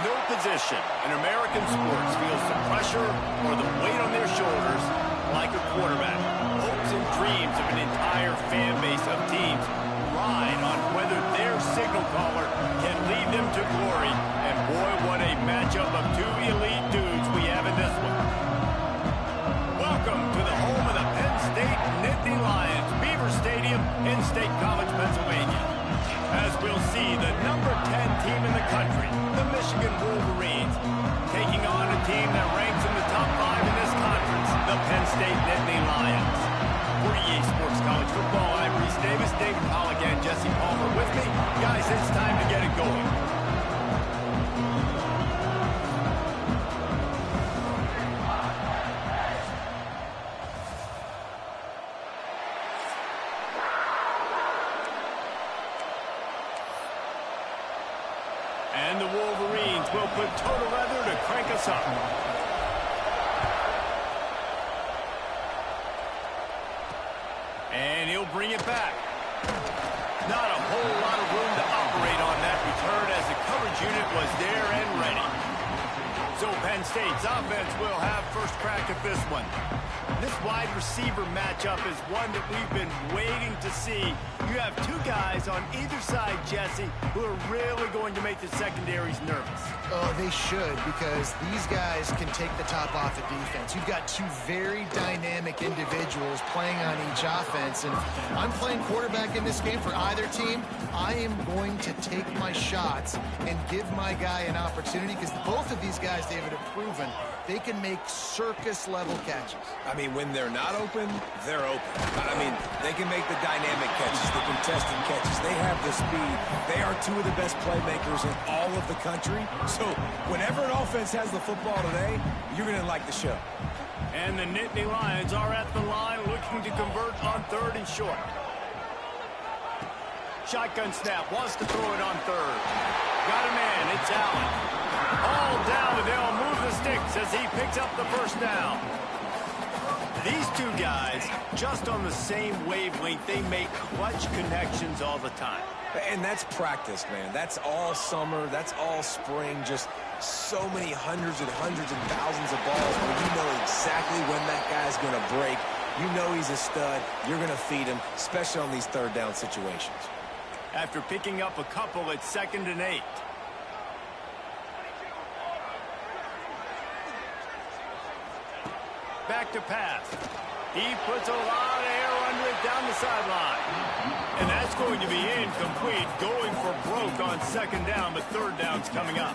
No position in American sports feels the pressure or the weight on their shoulders like a quarterback. Hopes and dreams of an entire fan base of teams ride on whether their signal caller can lead them to glory. And boy, what a matchup of two elite dudes we have in this one. Welcome to the home of the Penn State Nittany Lions, Beaver Stadium in State College, Pennsylvania. As we'll see the number 10 team in the country, the Michigan Wolverines, taking on a team that ranks in the top 5 in this conference, the Penn State Nittany Lions. For EA Sports College Football, I'm Reese Davis, David Pollock, and Jesse Palmer with me. Guys, it's time to get it going. And the Wolverines will put total leather to crank us up. And he'll bring it back. Not a whole lot of room to operate on that return as the coverage unit was there and ready. So Penn State's offense will have first crack at this one. This wide receiver matchup is one that we've been waiting to see. You have two guys on either side, Jesse, who are really going to make the secondaries nervous. Oh, they should, because these guys can take the top off the defense. You've got two very dynamic individuals playing on each offense, and I'm playing quarterback in this game for either team. I am going to take my shots and give my guy an opportunity, because both of these guys, David, have proven they can make circus-level catches. I mean, when they're not open, they're open. I mean, they can make the dynamic catches, the contested catches. They have the speed. They are two of the best playmakers in all of the country. So whenever an offense has the football today, you're going to like the show. And the Nittany Lions are at the line looking to convert on third and short. Shotgun snap, wants to throw it on third. Got a man, it's Allen. All down, and they'll move the sticks as he picks up the first down. These two guys, just on the same wavelength, they make clutch connections all the time. And that's practice, man. That's all summer. That's all spring. Just so many hundreds and thousands of balls where you know exactly when that guy's going to break. You know he's a stud. You're going to feed him, especially on these third down situations. After picking up a couple at 2nd and 8. Back to pass. He puts a lot of air under it down the sideline. And that's going to be incomplete, going for broke on 2nd down, but 3rd down's coming up.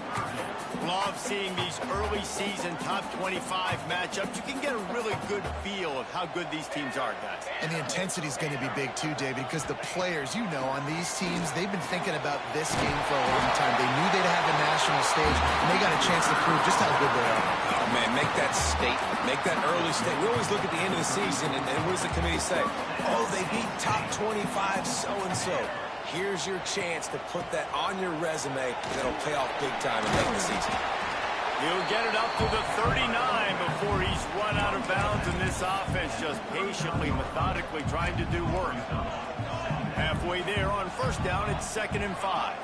Love seeing these early season top 25 matchups. You can get a really good feel of how good these teams are, guys. And the intensity is going to be big too, David, because the players, you know, on these teams, they've been thinking about this game for a long time. They knew they'd have a national stage, and they got a chance to prove just how good they are. Oh, man, make that statement. Make that early statement. We always look at the end of the season, and what does the committee say? Oh, they beat top 25 so-and-so. Here's your chance to put that on your resume that'll pay off big time in the season. He'll get it up to the 39 before he's run out of bounds, and this offense just patiently, methodically trying to do work. Halfway there on 1st down, it's 2nd and 5.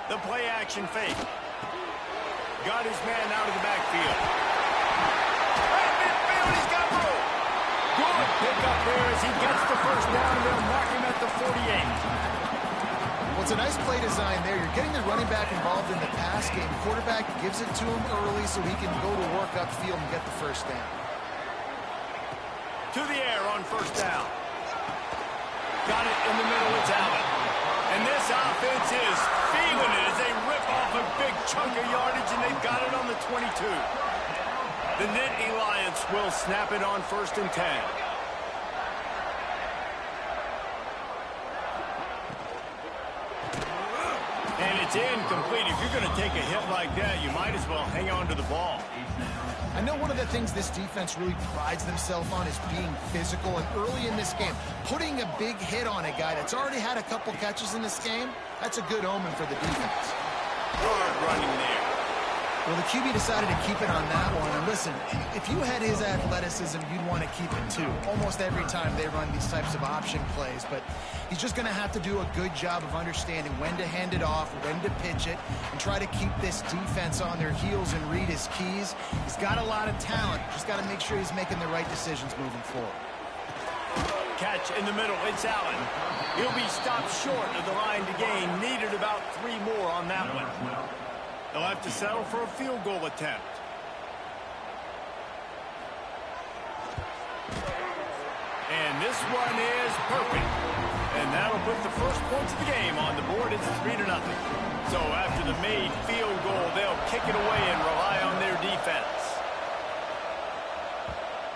The play action fake. Got his man out of the backfield. Right midfield, he's got room. Good pick up there as he gets the 1st down. They'll mark him at the 48. Well, it's a nice play design there. You're getting the running back involved in the pass game. Quarterback gives it to him early so he can go to work upfield and get the 1st down. To the air on 1st down. Got it in the middle, it's Allen. And this offense is feeling it as they rip off a big chunk of yardage, and they've got it on the 22. The Nittany Lions will snap it on 1st and 10. And it's incomplete. If you're going to take a hit like that, you might as well hang on to the ball. I know one of the things this defense really prides themselves on is being physical, and early in this game, putting a big hit on a guy that's already had a couple catches in this game, that's a good omen for the defense. Hard running there. Well, the QB decided to keep it on that one. And listen, if you had his athleticism, you'd want to keep it too. Almost every time they run these types of option plays. But he's just going to have to do a good job of understanding when to hand it off, when to pitch it, and try to keep this defense on their heels and read his keys. He's got a lot of talent. Just got to make sure he's making the right decisions moving forward. Catch in the middle. It's Allen. He'll be stopped short of the line to gain. Needed about 3 more on that one. They'll have to settle for a field goal attempt. And this one is perfect. And that'll put the first points of the game on the board. It's 3-0. So after the made field goal, they'll kick it away and rely on their defense.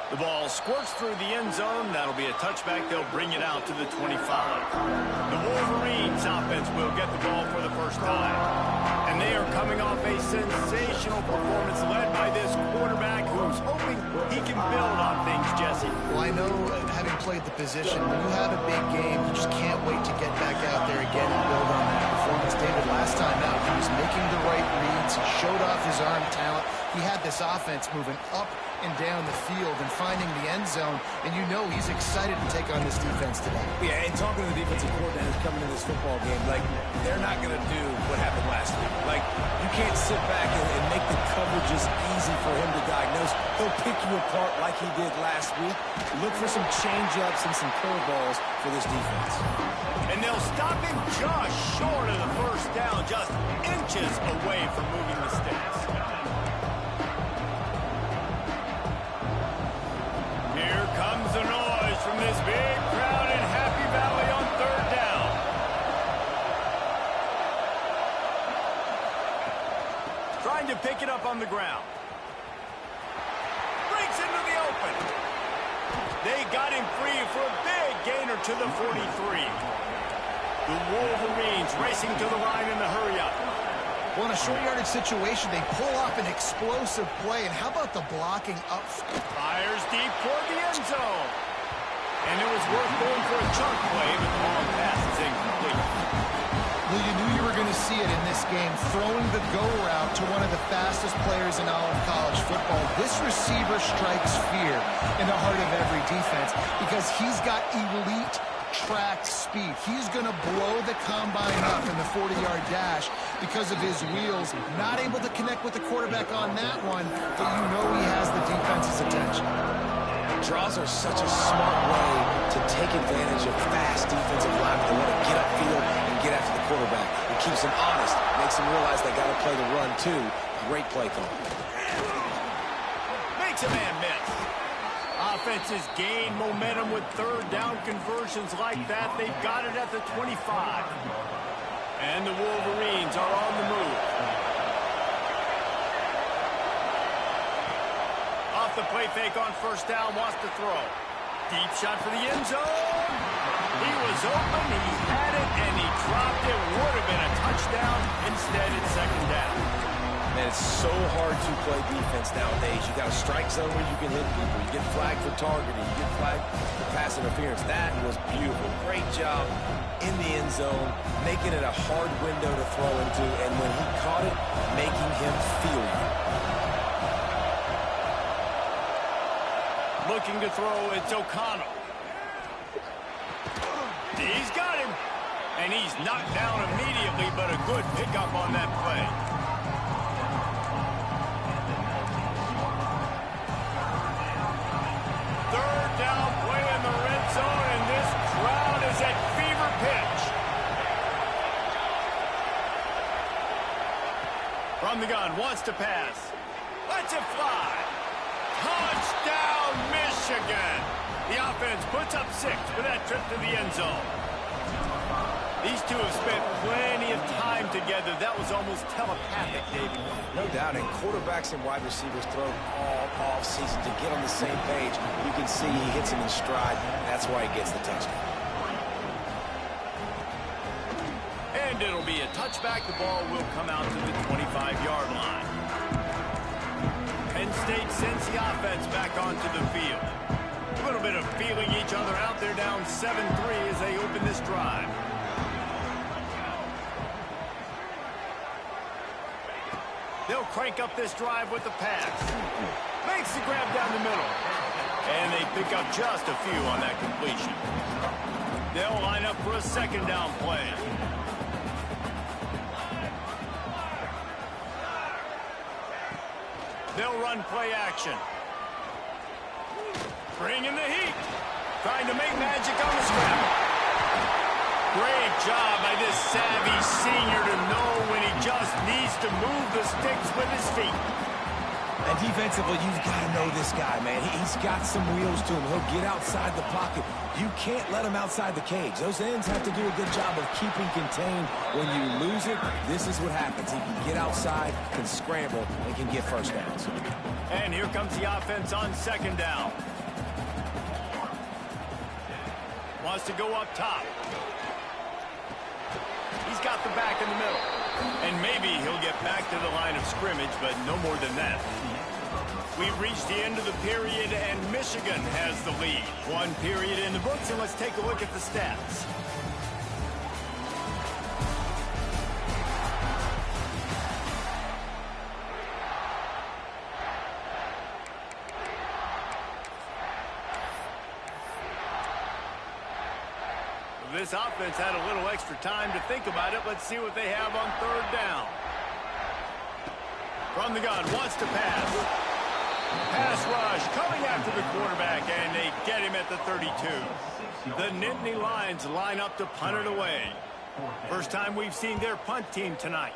The ball squirts through the end zone. That'll be a touchback. They'll bring it out to the 25. The Wolverines offense will get the ball for the first time. And they are coming off a sensational performance led by this quarterback who's hoping he can build on things, Jesse. Well, I know, having played the position, when you have a big game, you just can't wait to get back out there again and build on that performance. David, last time out, he was making the right reads. He showed off his arm talent. He had this offense moving up and down the field and finding the end zone, and you know he's excited to take on this defense today. Yeah, and talking to the defensive coordinators coming in this football game, like, they're not going to do what happened last week. Like, you can't sit back and make the coverages easy for him to diagnose. He'll pick you apart like he did last week. Look for some change-ups and some curveballs for this defense. And they'll stop him just short of the first down, just inches away from moving the sticks. Here comes the noise from this big crowd in Happy Valley on 3rd down. Trying to pick it up on the ground. Breaks into the open. They got him free for a big gainer to the 43. The Wolverines racing to the line in the hurry-up. Well, in a short yardage situation, they pull off an explosive play. And how about the blocking up? Fires deep toward the end zone. And it was worth going for a chunk play, but the long pass is incomplete. Well, you knew you were going to see it in this game, throwing the go route to one of the fastest players in all of college football. This receiver strikes fear in the heart of every defense because he's got elite track speed. He's going to blow the combine up in the 40-yard dash because of his wheels. Not able to connect with the quarterback on that one, but you know he has the defense's attention. Draws are such a smart way to take advantage of fast defensive linemen that want to get upfield and get after the quarterback. It keeps them honest, makes them realize they got to play the run too. Great play call. Makes a man miss. Offenses gain momentum with 3rd down conversions like that. They've got it at the 25. And the Wolverines are on the move. Off the play fake on 1st down, wants to throw. Deep shot for the end zone. He was open, he had it, and he dropped it. Would have been a touchdown. Instead, it's 2nd down. Man, it's so hard to play defense nowadays. You got a strike zone where you can hit people. You get flagged for targeting. You get flagged for pass interference. That was beautiful. Great job in the end zone, making it a hard window to throw into, and when he caught it, making him feel you. Looking to throw, it's O'Connell. He's got him. And he's knocked down immediately, but a good pickup on that play. From the gun, wants to pass. Lets it fly. Touchdown, Michigan. The offense puts up 6 for that trip to the end zone. These two have spent plenty of time together. That was almost telepathic, David. No doubt, and quarterbacks and wide receivers throw all off season to get on the same page. You can see he hits him in stride. That's why he gets the touchdown. And it'll be a touchback. The ball will come out to the 25-yard line. Penn State sends the offense back onto the field. A little bit of feeling each other out. They're down 7-3 as they open this drive. They'll crank up this drive with the pass. Makes the grab down the middle. And they pick up just a few on that completion. They'll line up for a second down play. They'll run play action. Bring in the heat. Trying to make magic on the scramble. Great job by this savvy senior to know when he just needs to move the sticks with his feet. And defensively, you've got to know this guy, man. He's got some wheels to him. He'll get outside the pocket. You can't let him outside the cage. Those ends have to do a good job of keeping contained. When you lose it, this is what happens. He can get outside, can scramble, and can get first downs. And here comes the offense on second down. Wants to go up top. He's got the back in the middle. And maybe he'll get back to the line of scrimmage, but no more than that. We've reached the end of the period, and Michigan has the lead. One period in the books, and let's take a look at the stats. This offense had a little extra time to think about it. Let's see what they have on third down. From the gun, wants to pass. Pass rush coming after the quarterback, and they get him at the 32. The Nittany Lions line up to punt it away. First time we've seen their punt team tonight.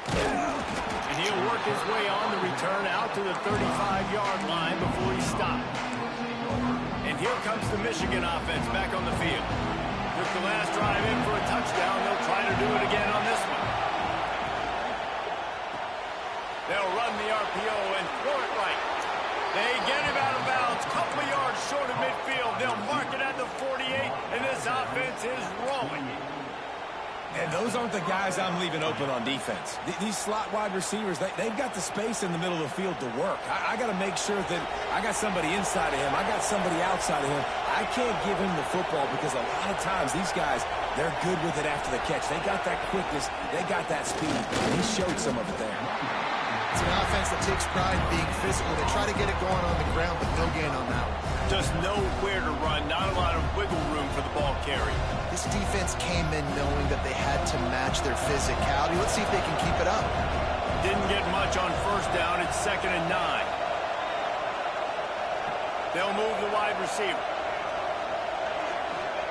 And he'll work his way on the return out to the 35-yard line before he stopped. And here comes the Michigan offense back on the field. Took the last drive in for a touchdown. They'll try to do it again on this one. They'll run the RPO and throw it right. They get him out of bounds. Couple of yards short of midfield. They'll mark it at the 48, and this offense is rolling. And those aren't the guys I'm leaving open on defense. These slot wide receivers, they've got the space in the middle of the field to work. I got to make sure that I got somebody inside of him. I got somebody outside of him. I can't give him the football because a lot of times these guys, they're good with it after the catch. They got that quickness. They got that speed. He showed some of it there. It's an offense that takes pride in being physical. They try to get it going on the ground, but no gain on that one. Just nowhere to run. Not a lot of wiggle room for the ball carry. This defense came in knowing that they had to match their physicality. Let's see if they can keep it up. Didn't get much on first down. It's 2nd and 9. They'll move the wide receiver.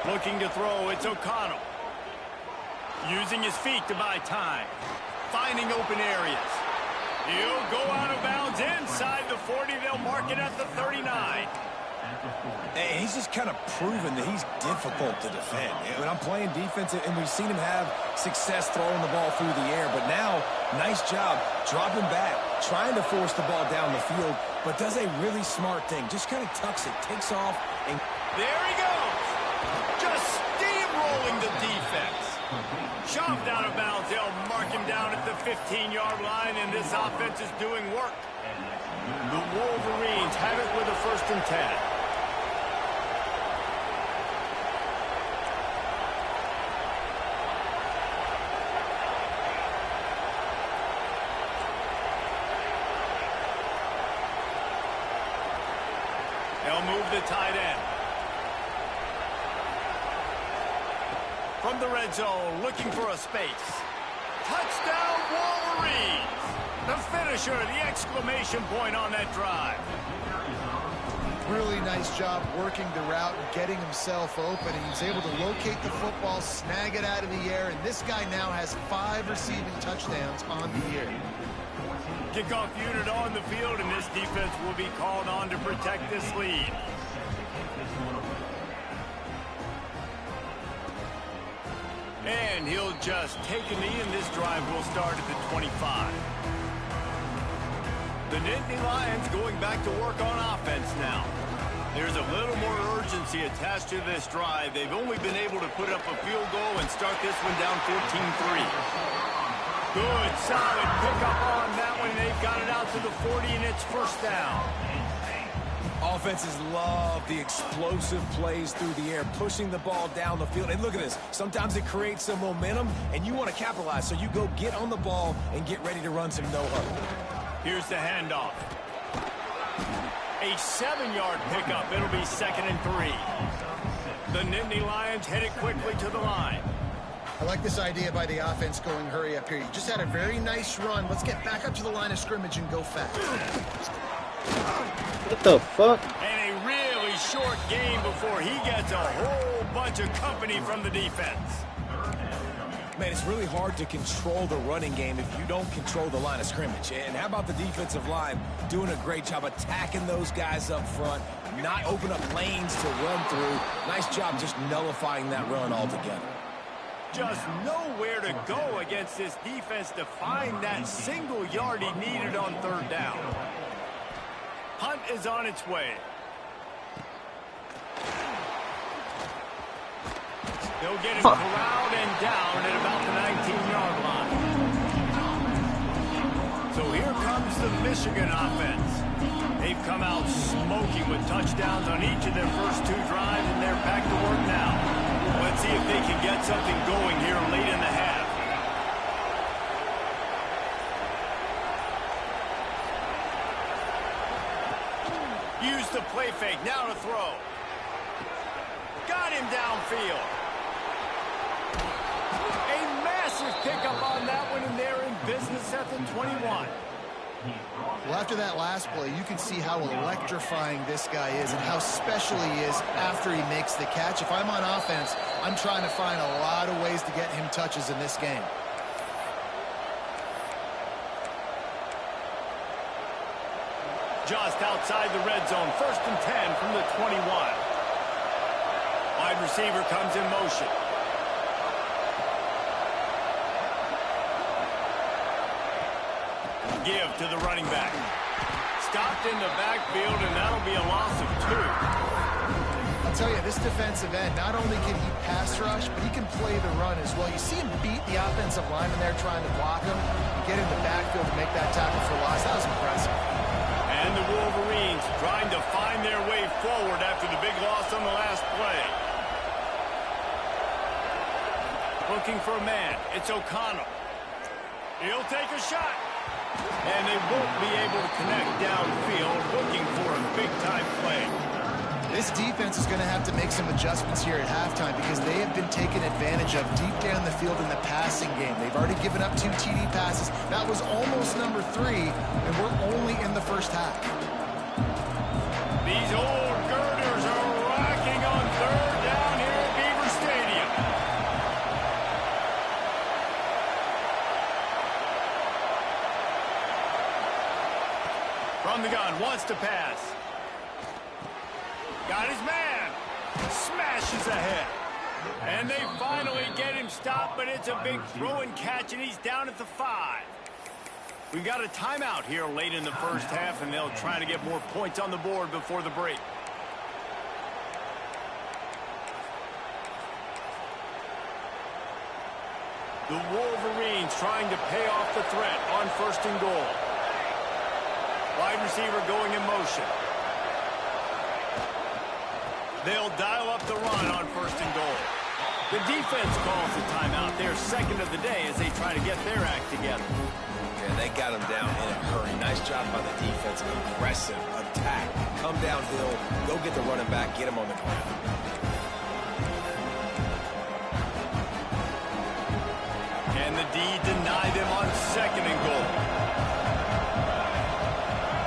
Looking to throw, it's O'Connell. Using his feet to buy time. Finding open areas. He'll go out of bounds inside the 40. They'll mark it at the 39. And he's just kind of proven that he's difficult to defend. When I'm playing defense, and we've seen him have success throwing the ball through the air, but now, nice job dropping back, trying to force the ball down the field, but does a really smart thing. Just kind of tucks it, takes off, and there he goes. Just steamrolling the defense. Shoved out of bounds. They'll mark him down at the 15-yard line, and this offense is doing work. The Wolverines have it with a 1st and 10. They'll move the tight end. From the red zone, looking for a space. Touchdown, Wolverines! The finisher, the exclamation point on that drive. Really nice job working the route and getting himself open. And he's able to locate the football, snag it out of the air, and this guy now has 5 receiving touchdowns on the year. Kickoff unit on the field, and this defense will be called on to protect this lead. And he'll just take a knee, and this drive will start at the 25. The Nittany Lions going back to work on offense now. There's a little more urgency attached to this drive. They've only been able to put up a field goal and start this one down 14-3. Good, solid pickup on that one. They've got it out to the 40, and it's 1st down. Offenses love the explosive plays through the air, pushing the ball down the field. And look at this. Sometimes it creates some momentum, and you want to capitalize. So you go get on the ball and get ready to run some no-huddle. Here's the handoff. A 7-yard pickup. It'll be 2nd and 3. The Nittany Lions headed quickly to the line. I like this idea by the offense going hurry up here. You just had a very nice run. Let's get back up to the line of scrimmage and go fast. What the fuck? And a really short game before he gets a whole bunch of company from the defense. Man, it's really hard to control the running game if you don't control the line of scrimmage. And how about the defensive line doing a great job attacking those guys up front, not open up lanes to run through. Nice job just nullifying that run altogether. Just nowhere to go against this defense to find that single yard he needed on 3rd down. Hunt is on its way. They'll get him corralled and down at about the 19-yard line. So here comes the Michigan offense. They've come out smoking with touchdowns on each of their first 2 drives, and they're back to work now. Let's see if they can get something going here late in the half. Use the play fake. Now to throw. Got him downfield. A massive pickup on that one, and they're in business at the 21. Well, after that last play, you can see how electrifying this guy is and how special he is after he makes the catch. If I'm on offense, I'm trying to find a lot of ways to get him touches in this game. Just outside the red zone, 1st and 10 from the 21. Wide receiver comes in motion. Give to the running back. Stopped in the backfield, and that'll be a loss of 2. I'll tell you, this defensive end, not only can he pass rush, but he can play the run as well. You see him beat the offensive lineman there trying to block him, get in the backfield to make that tackle for loss. That was impressive. And the Wolverines trying to find their way forward after the big loss on the last play. Looking for a man. It's O'Connell. He'll take a shot. And they won't be able to connect downfield, looking for a big-time play. This defense is going to have to make some adjustments here at halftime because they have been taken advantage of deep down the field in the passing game. They've already given up 2 TD passes. That was almost number 3, and we're only in the first half. These old girders are rocking on 3rd down here at Beaver Stadium. From the gun, wants to pass. Got his man. Smashes ahead. And they finally get him stopped, but it's a big throw and catch, and he's down at the 5. We've got a timeout here late in the first half, and they'll try to get more points on the board before the break. The Wolverines trying to pay off the threat on 1st and goal. Wide receiver going in motion. They'll dial up the run on 1st and goal. The defense calls the timeout. They're 2nd of the day as they try to get their act together. Yeah, they got him down in a hurry. Nice job by the defense. Aggressive attack. Come downhill. Go get the running back. Get him on the ground. And the D deny them on 2nd and goal.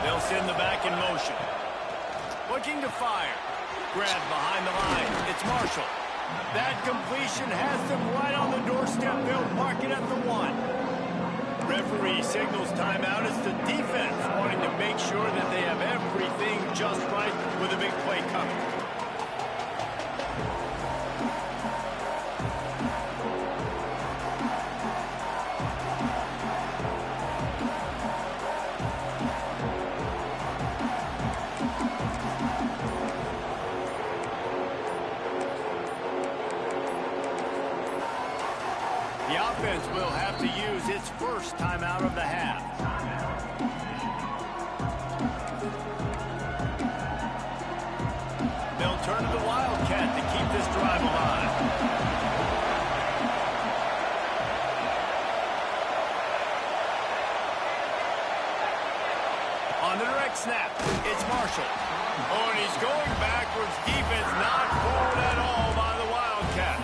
They'll send the back in motion. Looking to fire. Grab behind the line. It's Marshall. That completion has them right on the doorstep. They'll mark it at the 1. Referee signals timeout. It's the defense wanting to make sure that they have everything just right with a big play coming. The offense will have to use its first timeout of the half. direct snap. It's Marshall. Oh, and he's going backwards. Defense not fooled at all by the Wildcat.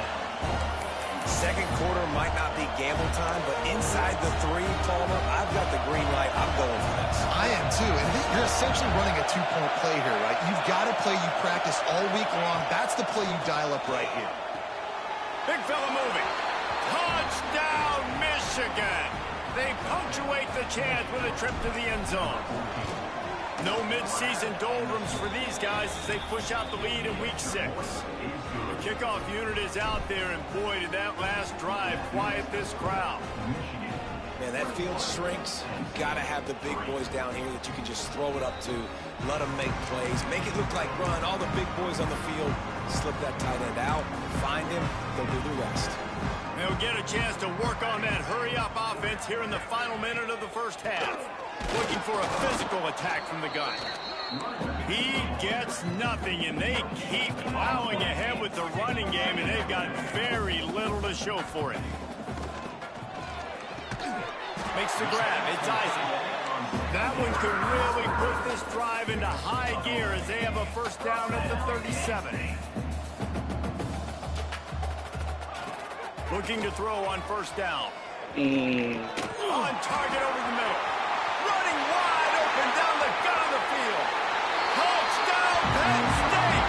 Second quarter might not be gamble time, but inside the 3, Palmer, I've got the green light. I'm going for this. I am too, and you're essentially running a 2-point play here, right? You've got a play you practice all week long. That's the play you dial up right here. Big fella moving. Touchdown, Michigan. They punctuate the chance with a trip to the end zone. No midseason doldrums for these guys as they push out the lead in week 6. The kickoff unit is out there, and boy, did that last drive quiet this crowd. Man, that field shrinks. You've got to have the big boys down here that you can just throw it up to, let them make plays, make it look like run. All the big boys on the field, slip that tight end out, find him, they'll do the rest. They'll get a chance to work on that hurry-up offense here in the final minute of the first half. Looking for a physical attack from the gun. He gets nothing, and they keep plowing ahead with the running game, and they've got very little to show for it. Makes the grab. It's Isaac. That one could really put this drive into high gear as they have a first down at the 37. Looking to throw on first down. On target over the middle. Running wide open down the gut of the field. Touchdown, Penn State!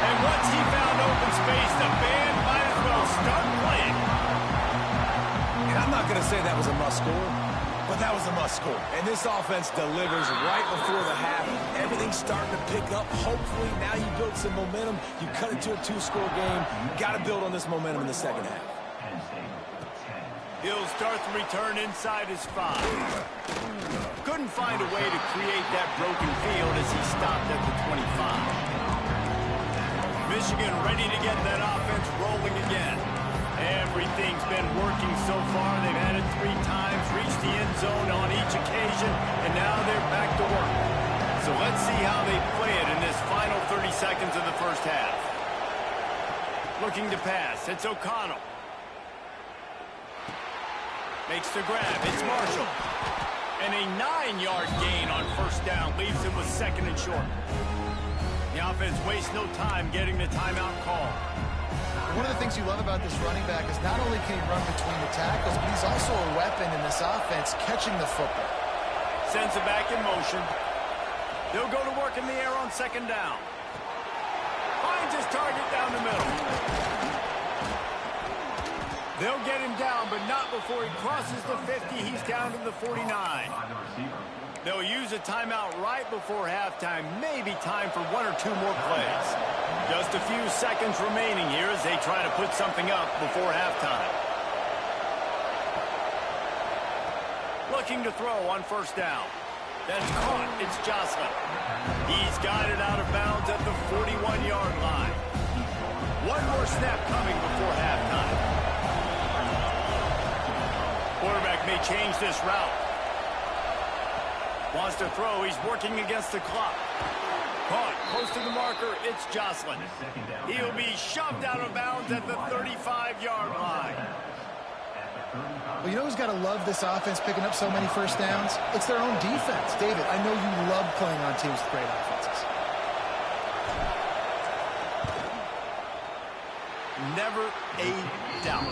And once he found open space, the band might as well start playing. And I'm not going to say that was a must-score, but that was a must-score. And this offense delivers right before the half. Everything's starting to pick up. Hopefully, now you build some momentum. You cut it to a 2-score game. You got to build on this momentum in the second half. He'll start the return inside his 5. Couldn't find a way to create that broken field as he stopped at the 25. Michigan ready to get that offense rolling again. Everything's been working so far. They've had it 3 times, reached the end zone on each occasion, and now they're back to work. So let's see how they play it in this final 30 seconds of the first half. Looking to pass. It's O'Connell. Makes the grab. It's Marshall. And a 9-yard gain on first down leaves him with second and short. The offense wastes no time getting the timeout call. One of the things you love about this running back is not only can he run between the tackles, but he's also a weapon in this offense catching the football. Sends it back in motion. They'll go to work in the air on second down. Finds his target down the middle. They'll get him down, but not before he crosses the 50. He's down to the 49. They'll use a timeout right before halftime. Maybe time for 1 or 2 more plays. Just a few seconds remaining here as they try to put something up before halftime. Looking to throw on first down. That's caught. It's Jocelyn. He's got it out of bounds at the 41-yard line. One more snap coming before halftime. Quarterback may change this route. Wants to throw. He's working against the clock. Caught. Close to the marker. It's Jocelyn. He'll be shoved out of bounds at the 35-yard line. Well, you know who's got to love this offense picking up so many first downs? It's their own defense. David, I know you love playing on teams with great offenses. Never a doubt.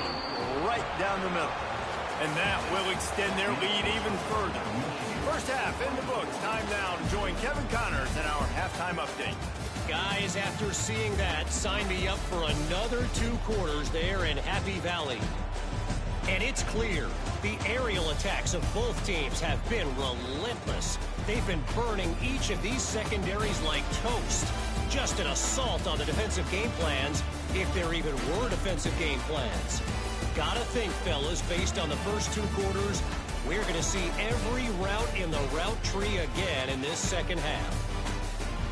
Right down the middle. And that will extend their lead even further. First half in the books. Time now to join Kevin Connors in our halftime update. Guys, after seeing that, sign me up for another 2 quarters there in Happy Valley. And it's clear, the aerial attacks of both teams have been relentless. They've been burning each of these secondaries like toast. Just an assault on the defensive game plans, if there even were defensive game plans. Gotta think, fellas, based on the first 2 quarters, we're going to see every route in the route tree again in this second half.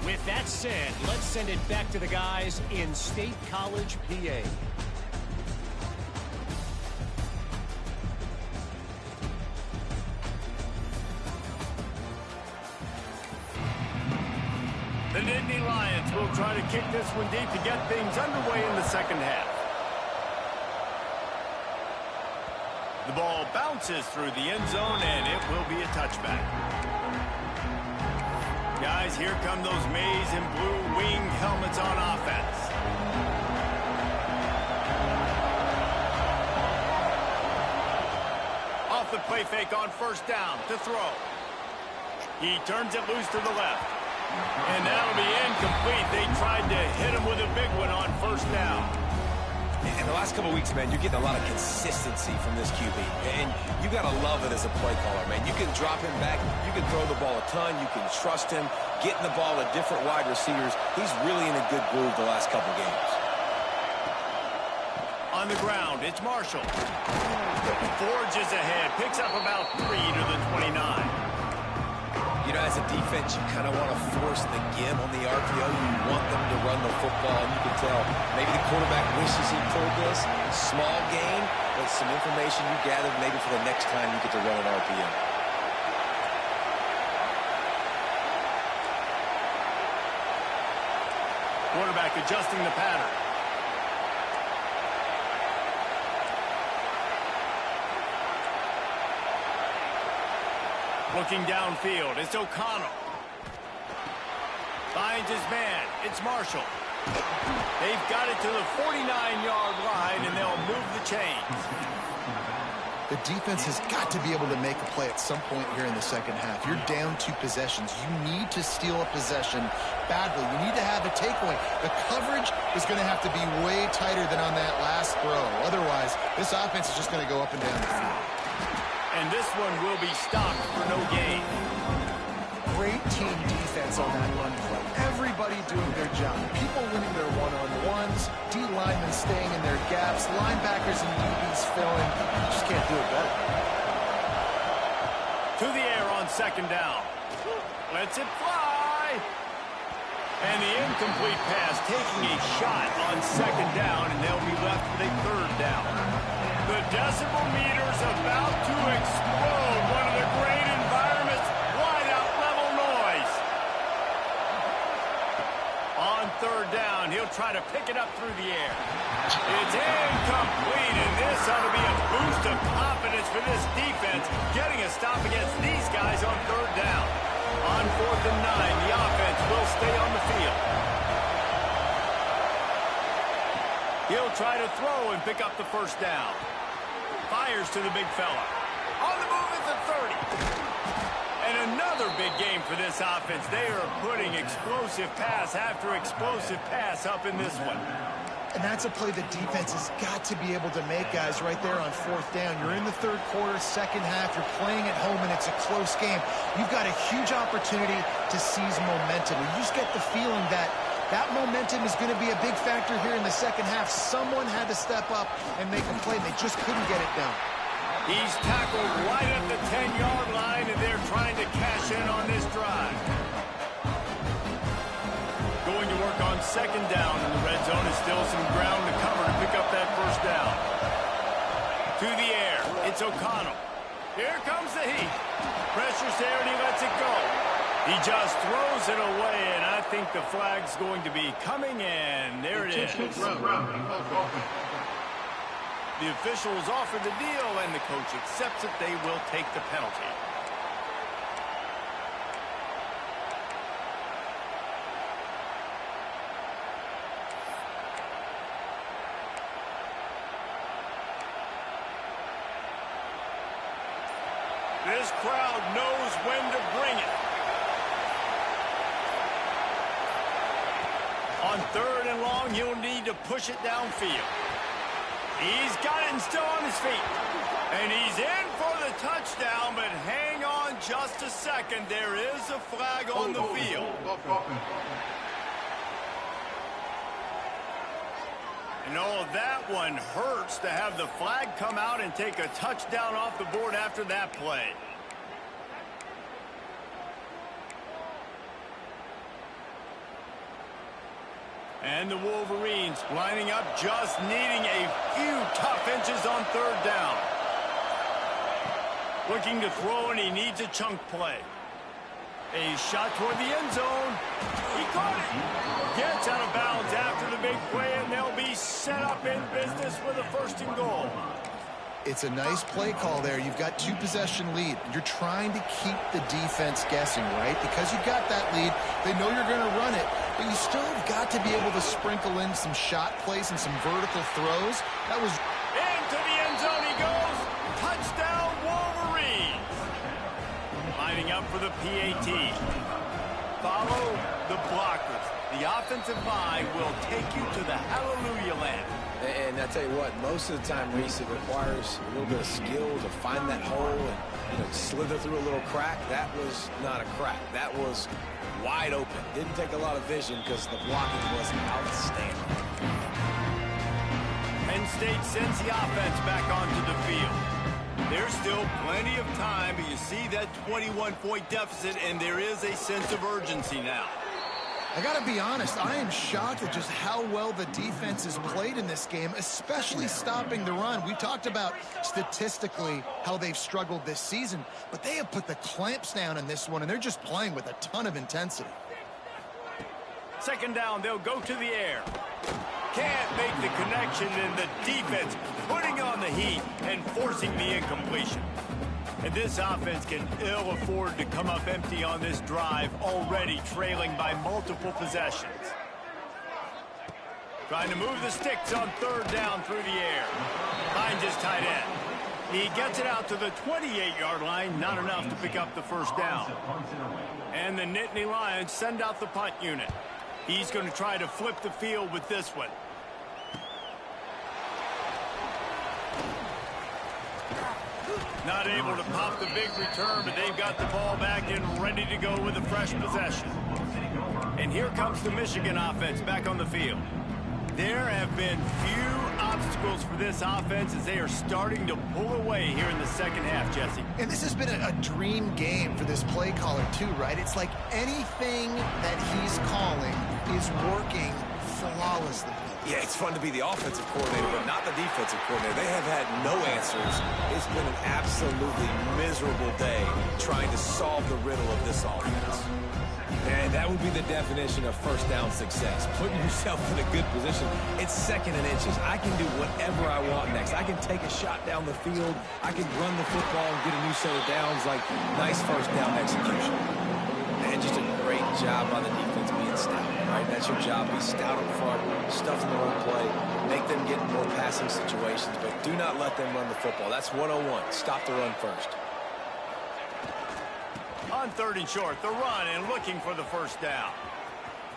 With that said, let's send it back to the guys in State College, PA. The Nittany Lions will try to kick this one deep to get things underway in the second half. The ball bounces through the end zone, and it will be a touchback. Guys, here come those maize and blue wing helmets on offense. Off the play fake on first down to throw. He turns it loose to the left. And that'll be incomplete. They tried to hit him with a big one on first down. In the last couple of weeks, man, you're getting a lot of consistency from this QB. And you got to love it as a play caller, man. You can drop him back. You can throw the ball a ton. You can trust him. Getting the ball to different wide receivers. He's really in a good groove the last couple of games. On the ground, it's Marshall. Forges ahead. Picks up about 3 to the 29. You know, as a defense, you kind of want to force the give on the RPO. You want them to run the football, and you can tell maybe the quarterback wishes he pulled this. Small gain, but some information you gathered maybe for the next time you get to run an RPO. Quarterback adjusting the pattern. Looking downfield, it's O'Connell. Finds his man, it's Marshall. They've got it to the 49-yard line, and they'll move the chains. The defense has got to be able to make a play at some point here in the second half. You're down 2 possessions. You need to steal a possession badly. You need to have a takeaway. The coverage is going to have to be way tighter than on that last throw. Otherwise, this offense is just going to go up and down the field. And this one will be stopped for no gain. Great team defense on that run play. Everybody doing their job. People winning their one-on-ones, D-linemen staying in their gaps, linebackers and DBs filling. You just can't do it better. To the air on second down. Lets it fly. And the incomplete pass taking a shot on second down, and they'll be left with a third down. The decibel meter's about to explode. One of the great environments, wide-out level noise. On third down, he'll try to pick it up through the air. It's incomplete, and this ought to be a boost of confidence for this defense, getting a stop against these guys on third down. On 4th and 9, the offense will stay on the field. He'll try to throw and pick up the first down. Fires to the big fella. On the move at the 30. And another big game for this offense. They are putting explosive pass after explosive pass up in this one. And that's a play the defense has got to be able to make, guys, right there on 4th down. You're in the third quarter, second half. You're playing at home, and it's a close game. You've got a huge opportunity to seize momentum. You just get the feeling that that momentum is going to be a big factor here in the second half. Someone had to step up and make a play, and they just couldn't get it done. He's tackled right at the 10-yard line, and they're trying to cash in on this drive. Going to work on second down in the red zone. Is still some ground to cover to pick up that first down. To the air, it's O'Connell. Here comes the heat. Pressure's there, and he lets it go. He just throws it away, and I think the flag's going to be coming, and there it is. The officials offer the deal, and the coach accepts it. They will take the penalty. This crowd knows when to bring it. On third and long, he'll need to push it downfield. He's got it and still on his feet. And he's in for the touchdown, but hang on just a second. There is a flag on the field. And oh, that one hurts to have the flag come out and take a touchdown off the board after that play. And the Wolverines lining up, just needing a few tough inches on third down. Looking to throw, and he needs a chunk play. A shot toward the end zone. He caught it. Gets out of bounds after the big play, and they'll be set up in business with a 1st and goal. It's a nice play call there. You've got 2-possession lead. You're trying to keep the defense guessing, right? Because you've got that lead, they know you're going to run it, but you still have got to be able to sprinkle in some shot plays and some vertical throws. That was... Into the end zone he goes. Touchdown, Wolverines. Lining up for the PAT. Follow the blockers. The offensive line will take you to the hallelujah land. And I tell you what, most of the time, Reese, it requires a little bit of skill to find that hole and slither through a little crack. That was not a crack. That was wide open. Didn't take a lot of vision because the blocking was outstanding. Penn State sends the offense back onto the field. There's still plenty of time, but you see that 21-point deficit, and there is a sense of urgency now. I got to be honest, I am shocked at just how well the defense has played in this game, especially stopping the run. We talked about statistically how they've struggled this season, but they have put the clamps down in this one, and they're just playing with a ton of intensity. Second down, they'll go to the air. Can't make the connection, and the defense putting on the heat and forcing the incompletion. And this offense can ill afford to come up empty on this drive, already trailing by multiple possessions. Trying to move the sticks on third down through the air. Finds his tight end. He gets it out to the 28-yard line, not enough to pick up the first down. And the Nittany Lions send out the punt unit. He's going to try to flip the field with this one. Not able to pop the big return, but they've got the ball back and ready to go with a fresh possession. And here comes the Michigan offense back on the field. There have been few obstacles for this offense as they are starting to pull away here in the second half, Jesse. And this has been a dream game for this play caller too, right? It's like anything that he's calling is working flawlessly. Yeah, it's fun to be the offensive coordinator, but not the defensive coordinator. They have had no answers. It's been an absolutely miserable day trying to solve the riddle of this offense. And that would be the definition of first down success. Putting yourself in a good position. It's second and inches. I can do whatever I want next. I can take a shot down the field. I can run the football and get a new set of downs. Like, nice first down execution. And just a great job on the defense being stout, right? That's your job. Be stout up front, stuff in the run play, make them get in more passing situations, but do not let them run the football. That's 101. Stop the run first. On third and short, the run and looking for the first down.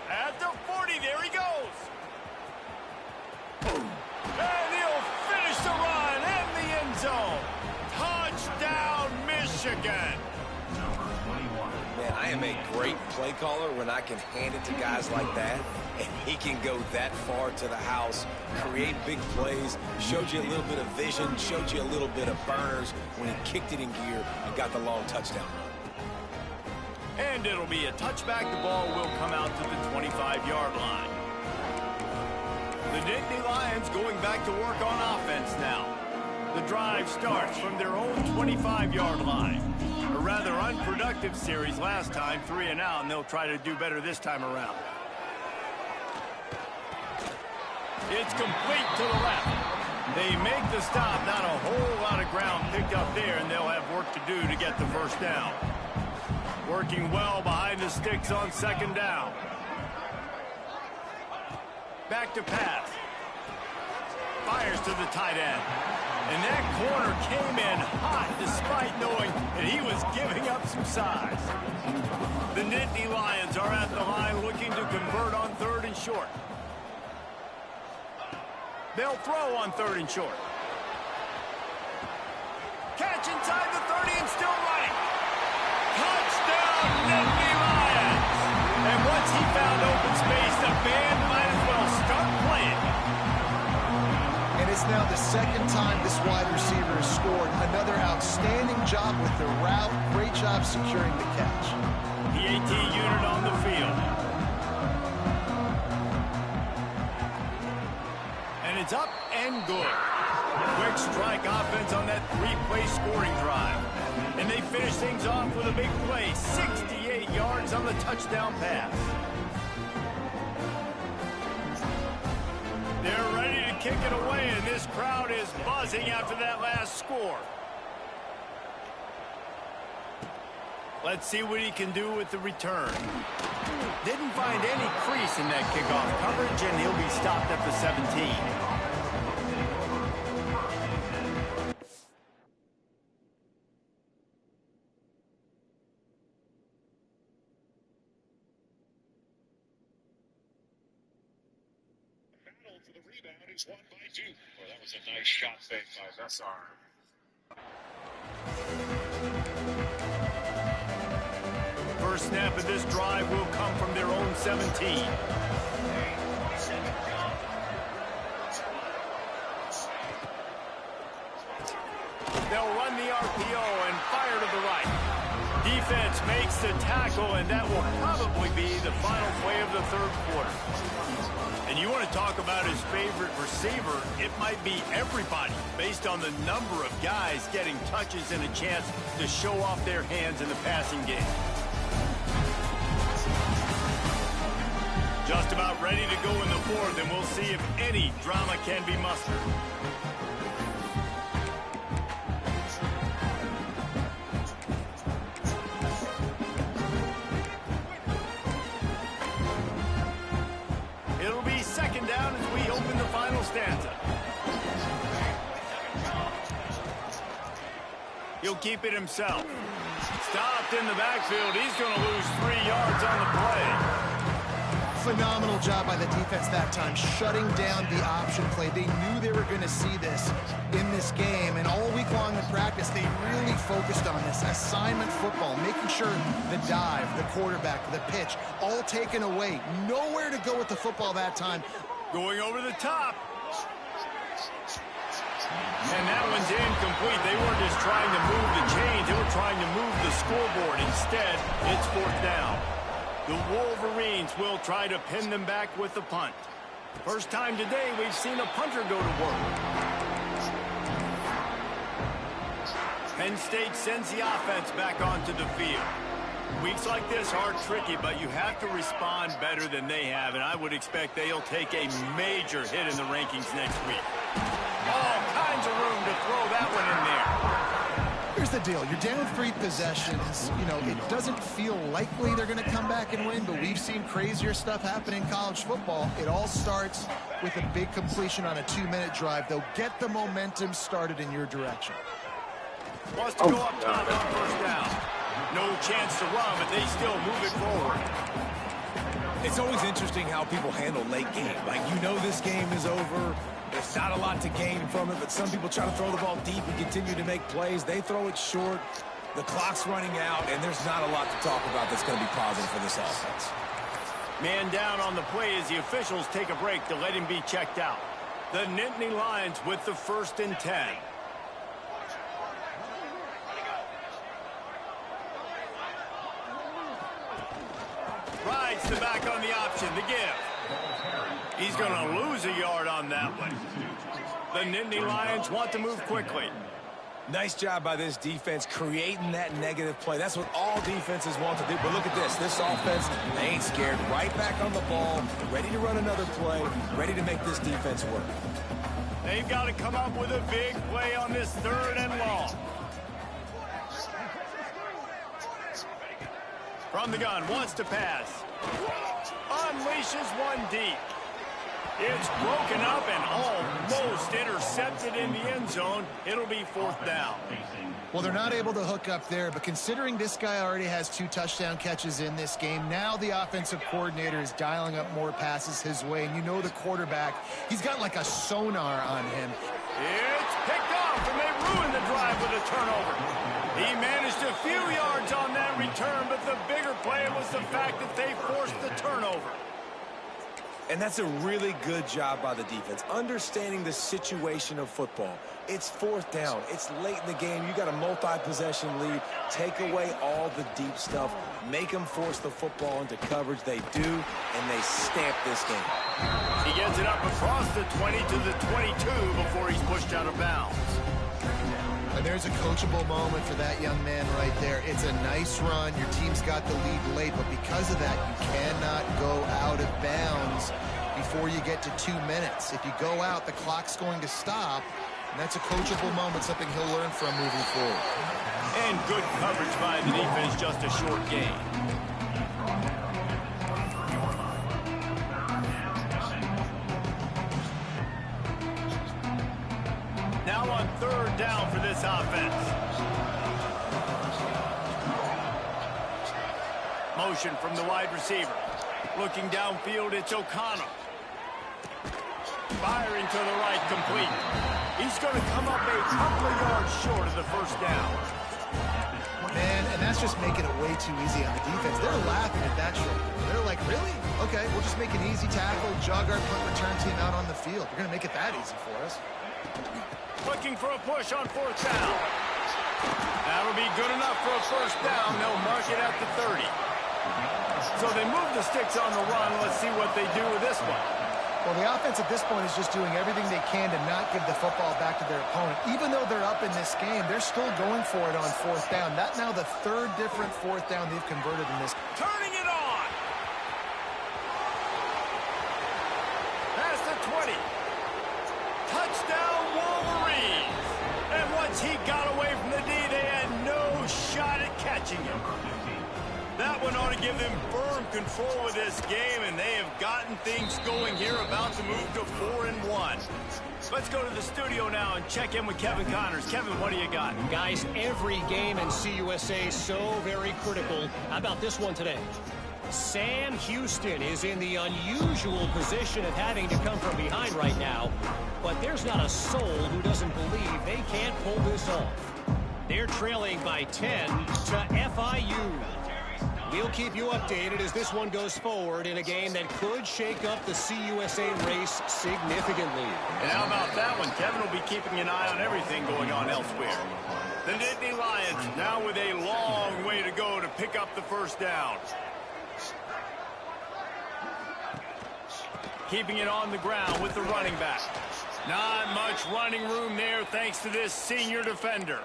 At the 40, there he goes. And he'll finish the run in the end zone. Touchdown, Michigan. Man, I am a great play caller when I can hand it to guys like that, and he can go that far to the house, create big plays, showed you a little bit of vision, showed you a little bit of burners when he kicked it in gear and got the long touchdown run. And it'll be a touchback. The ball will come out to the 25-yard line. The Nittany Lions going back to work on offense now. The drive starts from their own 25-yard line. A rather unproductive series last time, 3 and out, and they'll try to do better this time around. It's complete to the left. They make the stop, not a whole lot of ground picked up there, and they'll have work to do to get the first down. Working well behind the sticks on second down. Back to pass. Fires to the tight end. And that corner came in hot despite knowing that he was giving up some size. The Nittany Lions are at the line looking to convert on third and short. They'll throw on third and short. Catch inside the 30 and still running. Touchdown, Nittany Lions! And once he found open space, the band might as well start playing. And it's now the second time this wide receiver has scored. Another outstanding job with the route. Great job securing the catch. PAT unit on the field. And it's up and good. Quick strike offense on that three-play scoring drive. And they finish things off with a big play. 68 yards on the touchdown pass. They're ready to kick it away, and this crowd is buzzing after that last score. Let's see what he can do with the return. Didn't find any crease in that kickoff coverage, and he'll be stopped at the 17. For the rebound is won by Duke. Well, that was a nice shot fake by Vessar. First snap of this drive will come from their own 17. They'll run the RPO and fire to the right. Defense makes the tackle, and that will probably be the final play of the third quarter. And you want to talk about his favorite receiver, it might be everybody, based on the number of guys getting touches and a chance to show off their hands in the passing game. Just about ready to go in the fourth, and we'll see if any drama can be mustered. It'll be second down as we open the final stanza. He'll keep it himself. Stopped in the backfield. He's going to lose 3 yards on the play. Phenomenal job by the defense that time, shutting down the option play. They knew they were going to see this in this game, and all week long in practice, they really focused on this assignment football, making sure the dive, the quarterback, the pitch, all taken away. Nowhere to go with the football that time. Going over the top. And that one's incomplete. They weren't just trying to move the chains. They were trying to move the scoreboard. Instead, it's fourth down. The Wolverines will try to pin them back with the punt. First time today we've seen a punter go to work. Penn State sends the offense back onto the field. Weeks like this are tricky, but you have to respond better than they have, and I would expect they'll take a major hit in the rankings next week. All kinds of room to throw that one in there. Here's the deal. You're down 3 possessions. You know, it doesn't feel likely they're going to come back and win, but we've seen crazier stuff happen in college football. It all starts with a big completion on a 2-minute drive. They'll get the momentum started in your direction. Wants to go up top on first down. No chance to run, but they still move it forward. It's always interesting how people handle late game. Like, you know this game is over. There's not a lot to gain from it, but some people try to throw the ball deep and continue to make plays. They throw it short. The clock's running out, and there's not a lot to talk about that's going to be positive for this offense. Man down on the play as the officials take a break to let him be checked out. The Nittany Lions with the 1st and 10. Rides the back on the option to give. He's going to lose a yard on that one. The Nittany Lions want to move quickly. Nice job by this defense creating that negative play. That's what all defenses want to do. But look at this. This offense, they ain't scared. Right back on the ball, ready to run another play, ready to make this defense work. They've got to come up with a big play on this 3rd and long. From the gun, wants to pass. Unleashes one deep. It's broken up and almost intercepted in the end zone. It'll be 4th down. Well, they're not able to hook up there, but considering this guy already has 2 touchdown catches in this game, now the offensive coordinator is dialing up more passes his way. And you know the quarterback, he's got like a sonar on him. It's picked off, and they ruined the drive with a turnover. He managed a few yards on that return, but the bigger play was the fact that they forced the turnover. And that's a really good job by the defense, understanding the situation of football. It's 4th down. It's late in the game. You got a multi-possession lead. Take away all the deep stuff. Make them force the football into coverage. They do, and they stamp this game. He gets it up across the 20 to the 22 before he's pushed out of bounds. And there's a coachable moment for that young man right there. It's a nice run. Your team's got the lead late, but because of that, you cannot go out of bounds. before you get to 2 minutes. If you go out, the clock's going to stop, and that's a coachable moment, something he'll learn from moving forward. And good coverage by the defense, just a short gain. Now on 3rd down for this offense. Motion from the wide receiver. Looking downfield, it's O'Connell. Firing to the right, complete. He's going to come up a couple of yards short of the first down. Man, and that's just making it way too easy on the defense. They're laughing at that short. They're like, really? Okay, we'll just make an easy tackle, jog our punt return team out on the field. You're going to make it that easy for us. Looking for a push on 4th down. That'll be good enough for a first down. They'll mark it at the 30. So they move the sticks on the run. Let's see what they do with this one. Well, the offense at this point is just doing everything they can to not give the football back to their opponent. Even though they're up in this game, they're still going for it on 4th down. That's now the 3rd different 4th down they've converted in this. Turning it on. Past the 20. Touchdown Wolverines. And once he got away from the D, they had no shot at catching him. That one ought to give them firm control of this game, and they have gotten things going here, about to move to 4-1. Let's go to the studio now and check in with Kevin Connors. Kevin, what do you got? Guys, every game in CUSA is so very critical. How about this one today? Sam Houston is in the unusual position of having to come from behind right now, but there's not a soul who doesn't believe they can't pull this off. They're trailing by 10 to FIU. We'll keep you updated as this one goes forward in a game that could shake up the CUSA race significantly. And how about that one? Kevin will be keeping an eye on everything going on elsewhere. The Nittany Lions now with a long way to go to pick up the first down. Keeping it on the ground with the running back. Not much running room there thanks to this senior defender.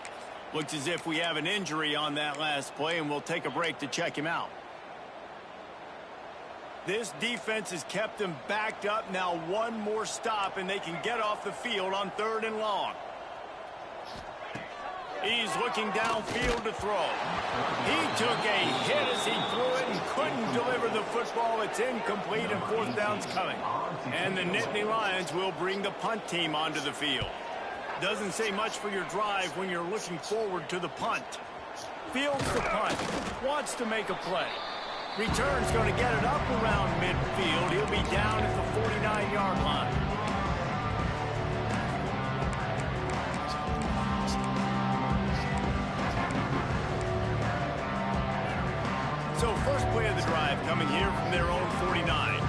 Looks as if we have an injury on that last play, and we'll take a break to check him out. This defense has kept them backed up. Now one more stop, and they can get off the field on 3rd and long. He's looking downfield to throw. He took a hit as he threw it and couldn't deliver the football. It's incomplete, and 4th down's coming. And the Nittany Lions will bring the punt team onto the field. Doesn't say much for your drive when you're looking forward to the punt. Fields the punt. Wants to make a play. Return's going to get it up around midfield. He'll be down at the 49-yard line. So first play of the drive coming here from their own 49.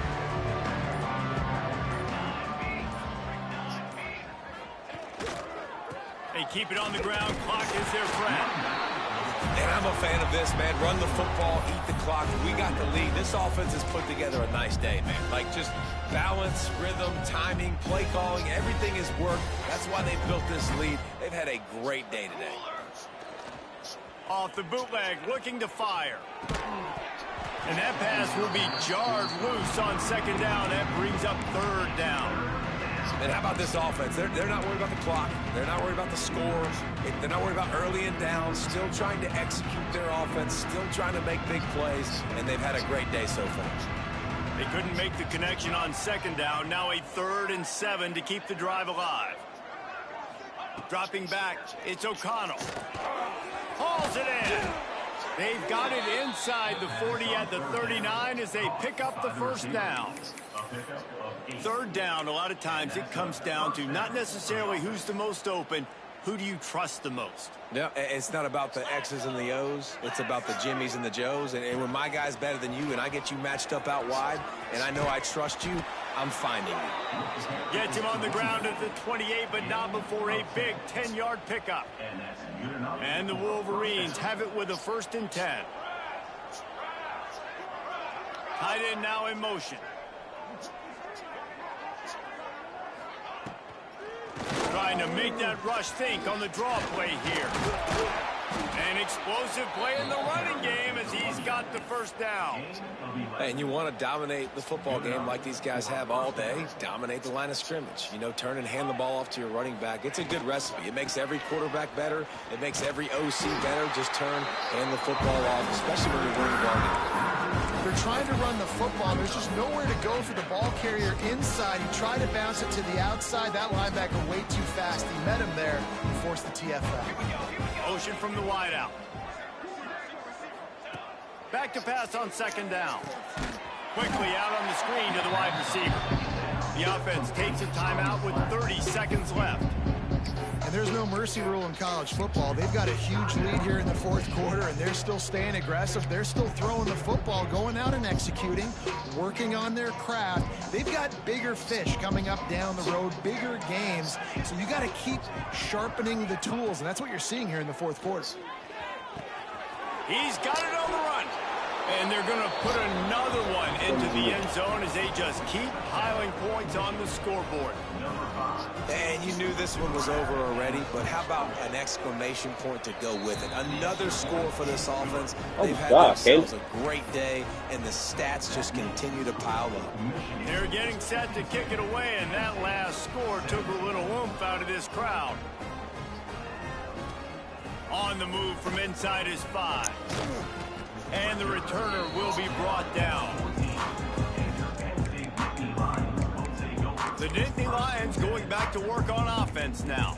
They keep it on the ground. Clock is their friend. And I'm a fan of this, man. Run the football, eat the clock. We got the lead. This offense has put together a nice day, man. Like, just balance, rhythm, timing, play calling, everything has worked. That's why they built this lead. They've had a great day today. Off the bootleg, looking to fire. And that pass will be jarred loose on 2nd down. That brings up 3rd down. And how about this offense? They're not worried about the clock. They're not worried about the score. They're not worried about early and down. Still trying to execute their offense. Still trying to make big plays. And they've had a great day so far. They couldn't make the connection on 2nd down. Now a 3rd and 7 to keep the drive alive. Dropping back, it's O'Connell. Hauls it in. They've got it inside the 40 at the 39 as they pick up the first down. 3rd down, a lot of times it comes down to not necessarily who's the most open, who do you trust the most? Yeah, it's not about the X's and the O's. It's about the Jimmys and the Joes. And when my guy's better than you and I get you matched up out wide and I know I trust you, I'm finding you. Gets him on the ground at the 28, but not before a big 10-yard pickup. And the Wolverines have it with a 1st and 10. Tight end now in motion. Trying to make that rush think on the draw play here. An explosive play in the running game as he's got the first down. And you want to dominate the football game like these guys have all day. Dominate the line of scrimmage. You know, turn and hand the ball off to your running back. It's a good recipe. It makes every quarterback better. It makes every OC better. Just turn, hand the football off, especially when you're winning the ball game. They're trying to run the football. There's just nowhere to go for the ball carrier inside. He tried to bounce it to the outside. That linebacker way too fast. He met him there and forced the TFL. Motion from the wideout. Back to pass on second down. Quickly out on the screen to the wide receiver. The offense takes a timeout with 30 seconds left. And there's no mercy rule in college football. They've got a huge lead here in the fourth quarter, and they're still staying aggressive. They're still throwing the football, going out and executing, working on their craft. They've got bigger fish coming up down the road, bigger games. So you got to keep sharpening the tools, and that's what you're seeing here in the fourth quarter. He's got it on the run. And they're going to put another one into the end zone as they just keep piling points on the scoreboard. And you knew this one was over already, but how about an exclamation point to go with it? Another score for this offense. They've had themselves a great day, and the stats just continue to pile up. They're getting set to kick it away, and that last score took a little oomph out of this crowd. On the move from inside his 5. And the returner will be brought down. The Nittany Lions going back to work on offense now.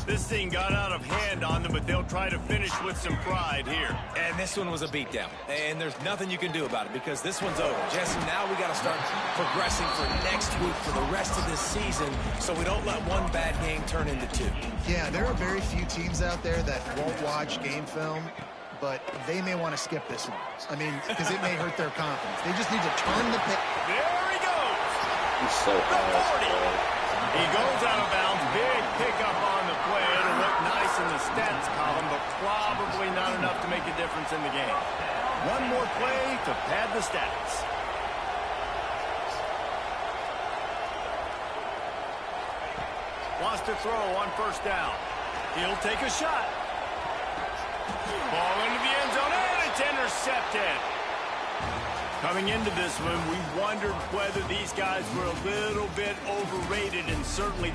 This thing got out of hand on them, but they'll try to finish with some pride here. And this one was a beatdown. And there's nothing you can do about it because this one's over. Jesse, now we got to start progressing for next week for the rest of this season so we don't let one bad game turn into 2. Yeah, there are very few teams out there that won't watch game film, but they may want to skip this one. I mean, because it may hurt their confidence. They just need to turn the pitch. There he goes. He's so fast. He goes out of bounds. Big pickup on the play. It'll look nice in the stats column, but probably not enough to make a difference in the game. One more play to pad the stats. Wants to throw on first down. He'll take a shot. Ball into the end zone, and it's intercepted. Coming into this one, we wondered whether these guys were a little bit overrated, and certainly